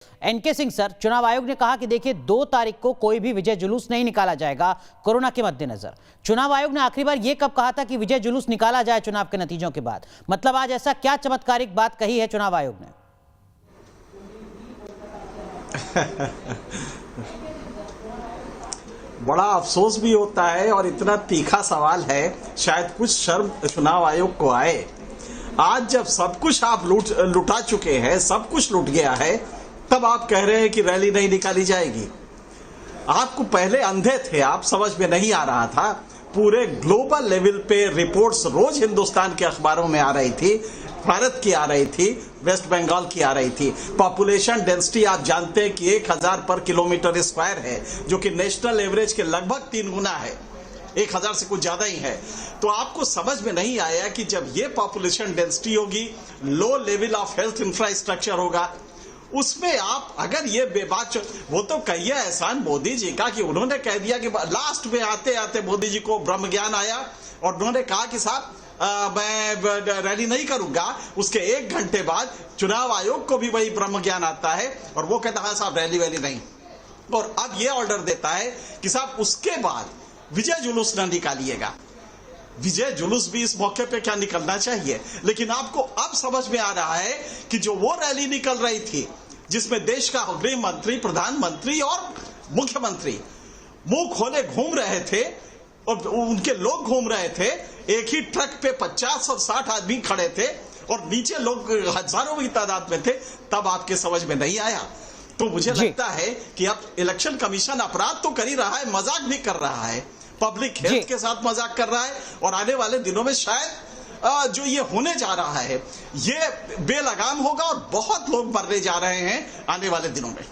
N K Singh sir, चुनाव आयोग ने कहा कि देखिए 2 तारीख को कोई भी विजय जुलूस नहीं निकाला जाएगा कोरोना के मद्देनजर। चुनाव आयोग ने आखिरी बार यह कब कहा था कि विजय जुलूस निकाला जाए चुनाव के नतीजों के बाद? मतलब आज ऐसा क्या चमत्कारिक बात कही है चुनाव आयोग ने? बड़ा अफसोस भी होता है और इतना तीखा सवाल है, शायद कुछ शर्म चुनाव आयोग को आए। आज जब सब कुछ आप लुटा चुके हैं, सब कुछ लुट गया है, तब आप कह रहे हैं कि रैली नहीं निकाली जाएगी। आपको पहले अंधे थे, आप समझ में नहीं आ रहा था। पूरे ग्लोबल लेवल पे रिपोर्ट्स रोज हिंदुस्तान के अखबारों में आ रही थी, भारत की आ रही थी, वेस्ट बंगाल की आ रही थी। पॉपुलेशन डेंसिटी आप जानते हैं कि 1000 पर किलोमीटर स्क्वायर है, जो कि नेशनल एवरेज के लगभग 3 गुना है, 1000 से कुछ ज्यादा ही है। तो आपको समझ में नहीं आया कि जब ये पॉपुलेशन डेंसिटी होगी, low level of health infrastructure होगा, उसमें आप अगर ये बेबाक, वो तो कहिए एहसान मोदी जी का कि उन्होंने कह दिया कि लास्ट में आते आते मोदी जी को ब्रह्म ज्ञान आया और उन्होंने कहा कि साहब मैं रैली नहीं करूंगा। उसके 1 घंटे बाद चुनाव आयोग को भी वही ब्रह्म ज्ञान आता है और वो कहता है साहब रैली वैली नहीं, और अब ये ऑर्डर देता है कि साहब उसके बाद विजय जुलूस न निकालिएगा। विजय जुलूस भी इस मौके पे क्या निकलना चाहिए, लेकिन आपको अब समझ में आ रहा है कि जो वो रैली निकल रही थी जिसमें देश का गृह मंत्री, प्रधानमंत्री और मुख्यमंत्री मुंह खोले घूम रहे थे और उनके लोग घूम रहे थे, एक ही ट्रक पे 50 और 60 आदमी खड़े थे और नीचे लोग हजारों की तादाद में थे, तब आपके समझ में नहीं आया। तो मुझे लगता है कि अब इलेक्शन कमीशन अपराध तो कर ही रहा है, मजाक भी कर रहा है, पब्लिक हेल्थ के साथ मजाक कर रहा है, और आने वाले दिनों में शायद जो ये होने जा रहा है ये बेलगाम होगा और बहुत लोग मरने जा रहे हैं आने वाले दिनों में।